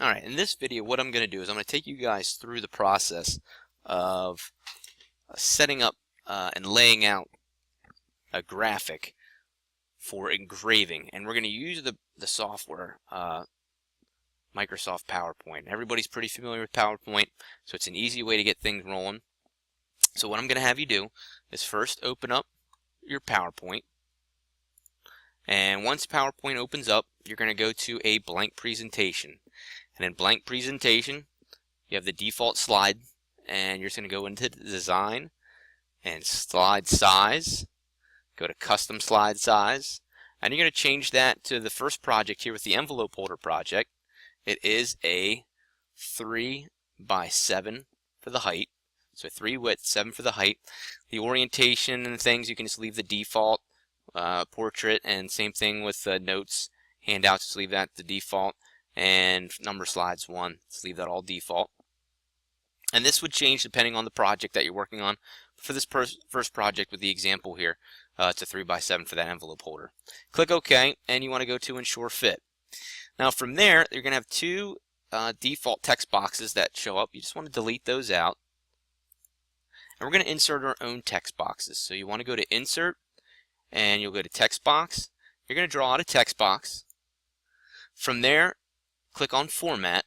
Alright, in this video what I'm going to do is I'm going to take you guys through the process of setting up and laying out a graphic for engraving, and we're going to use the software Microsoft PowerPoint. Everybody's pretty familiar with PowerPoint, so it's an easy way to get things rolling. So what I'm going to have you do is first open up your PowerPoint, and once PowerPoint opens up, you're going to go to a blank presentation. And in blank presentation, you have the default slide, and you're just going to go into design and slide size, go to custom slide size, and you're going to change that to the first project here with the envelope holder project. It is a 3 by 7 for the height, so 3 width, 7 for the height. The orientation and things, you can just leave the default portrait, and same thing with notes, handouts, just leave that the default, and number slides 1, just leave that all default. And this would change depending on the project that you're working on. For this first project with the example here, it's a 3 by 7 for that envelope holder. Click OK, and you want to go to Ensure Fit. Now from there, you're going to have two default text boxes that show up. You just want to delete those out. And we're going to insert our own text boxes. So you want to go to Insert, and you'll go to Text Box. You're going to draw out a text box. From there, click on Format.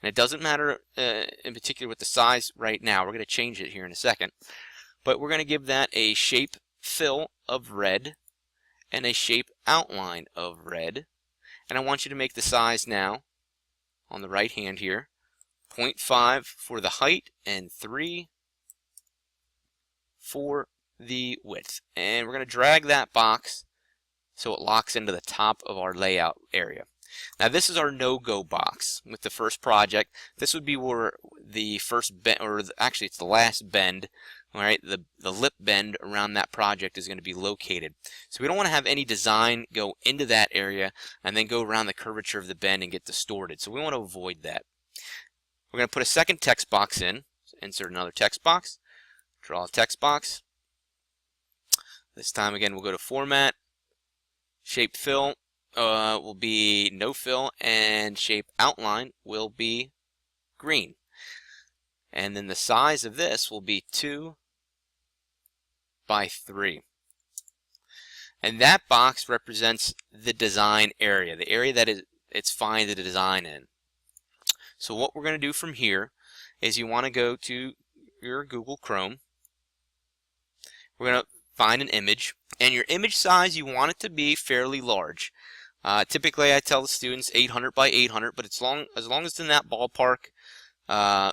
And it doesn't matter in particular with the size right now. We're going to change it here in a second. But we're going to give that a shape fill of red and a shape outline of red. And I want you to make the size now on the right hand here 0.5 for the height and 3 for the width. And we're going to drag that box so it locks into the top of our layout area. Now this is our no-go box with the first project. This would be where the first bend, or actually it's the last bend, all right, the lip bend around that project is going to be located. So we don't want to have any design go into that area and then go around the curvature of the bend and get distorted. So we want to avoid that. We're going to put a second text box in. So insert another text box. Draw a text box. This time again we'll go to Format. Shape Fill will be no fill, and shape outline will be green. And then the size of this will be 2 by 3. And that box represents the design area, the area that it's fine to design in. So what we're going to do from here is you want to go to your Google Chrome. We're going to find an image, and your image size, you want it to be fairly large. Typically I tell the students 800 by 800, but as long as it's in that ballpark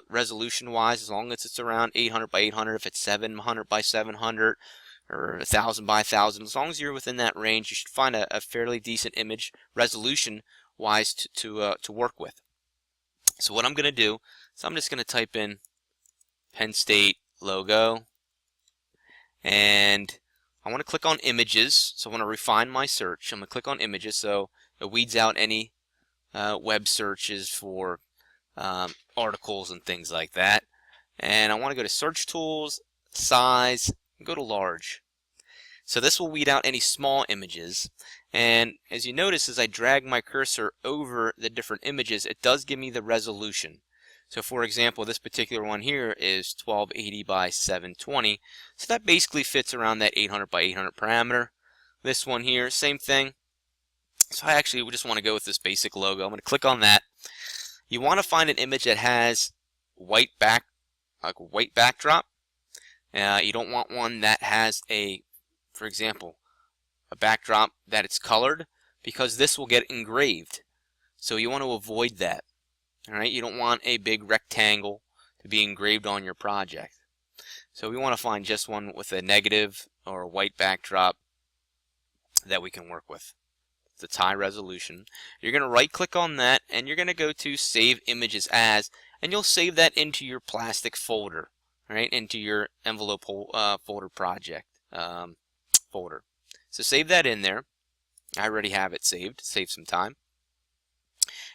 resolution wise, as long as it's around 800 by 800, if it's 700 by 700 or 1000 by 1000, as long as you're within that range, you should find a fairly decent image resolution wise to work with. So what I'm going to do is I'm just going to type in Penn State logo, and I want to click on Images, so I want to refine my search. I'm going to click on Images so it weeds out any web searches for articles and things like that. And I want to go to Search Tools, Size, and go to Large. So this will weed out any small images. And as you notice, as I drag my cursor over the different images, it does give me the resolution. So for example, this particular one here is 1280 by 720. So that basically fits around that 800 by 800 parameter. This one here, same thing. So I actually just want to go with this basic logo. I'm going to click on that. You want to find an image that has white backdrop. You don't want one that has for example, a backdrop that it's colored, because this will get engraved. So you want to avoid that. Alright, you don't want a big rectangle to be engraved on your project. So we want to find just one with a negative or a white backdrop that we can work with. It's high resolution. You're going to right click on that, and you're going to go to Save Images As, and you'll save that into your plastic folder, right, into your envelope folder project folder. So save that in there. I already have it saved. Save some time.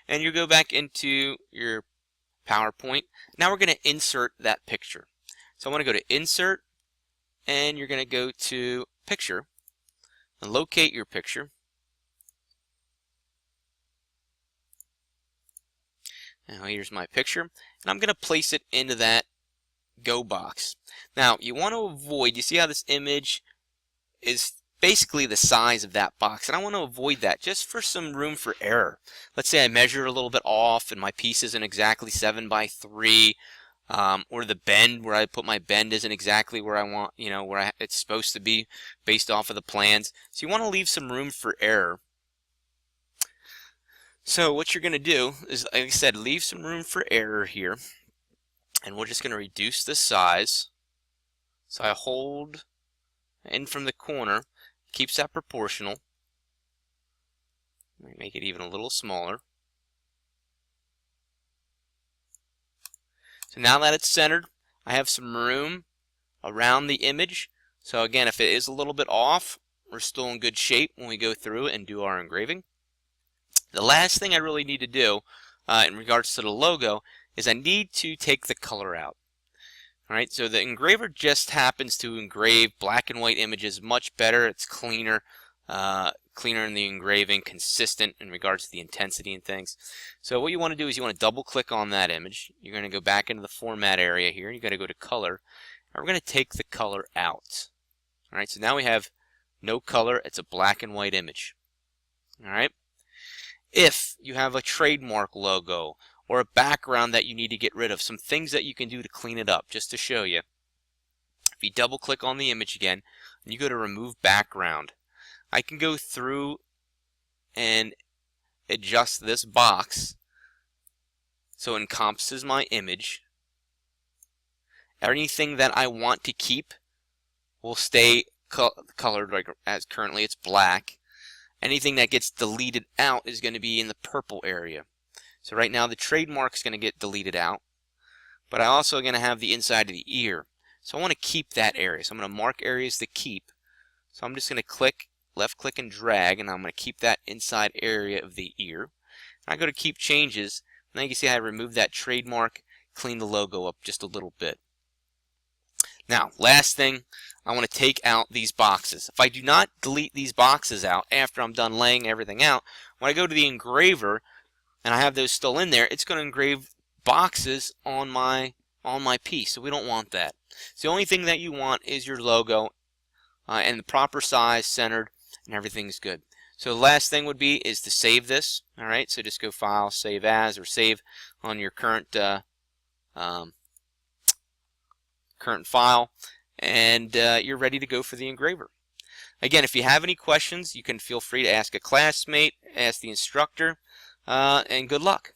And you go back into your PowerPoint. Now we're going to insert that picture. So I want to go to Insert, and you're going to go to Picture and locate your picture. Now here's my picture, and I'm going to place it into that go box. Now you want to avoid, you see how this image is basically the size of that box, and I want to avoid that just for some room for error. Let's say I measure a little bit off and my piece isn't exactly 7 by 3, or the bend where I put my bend isn't exactly where I want, where it's supposed to be based off of the plans. So you want to leave some room for error. So what you're going to do is, like I said, leave some room for error here, and we're just going to reduce the size. So I hold in from the corner, keeps that proportional. Make it even a little smaller. So now that it's centered, I have some room around the image. So again, if it is a little bit off, we're still in good shape when we go through it and do our engraving. The last thing I really need to do in regards to the logo is I need to take the color out. Alright, so the engraver just happens to engrave black and white images much better. It's cleaner, cleaner in the engraving, consistent in regards to the intensity and things. So what you want to do is you want to double click on that image. You're going to go back into the format area here. You're going to go to color, and we're going to take the color out. Alright, so now we have no color. It's a black and white image. Alright. If you have a trademark logo or a background that you need to get rid of, some things that you can do to clean it up, just to show you. If you double click on the image again, and you go to remove background, I can go through and adjust this box so it encompasses my image. Anything that I want to keep will stay colored like as currently it's black. Anything that gets deleted out is going to be in the purple area. So right now the trademark is going to get deleted out, but I also going to have the inside of the ear. So I want to keep that area. So I'm going to mark areas to keep. So I'm just going to click, left click and drag, and I'm going to keep that inside area of the ear. I go to keep changes. Now you can see I removed that trademark, clean the logo up just a little bit. Now, last thing, I want to take out these boxes. If I do not delete these boxes out after I'm done laying everything out, when I go to the engraver and I have those still in there, it's going to engrave boxes on my piece. So we don't want that. So the only thing that you want is your logo and the proper size, centered, and everything's good. So the last thing would be is to save this. All right, so just go File, Save As, or save on your current current file, and you're ready to go for the engraver. Again, if you have any questions, you can feel free to ask a classmate, ask the instructor, and good luck.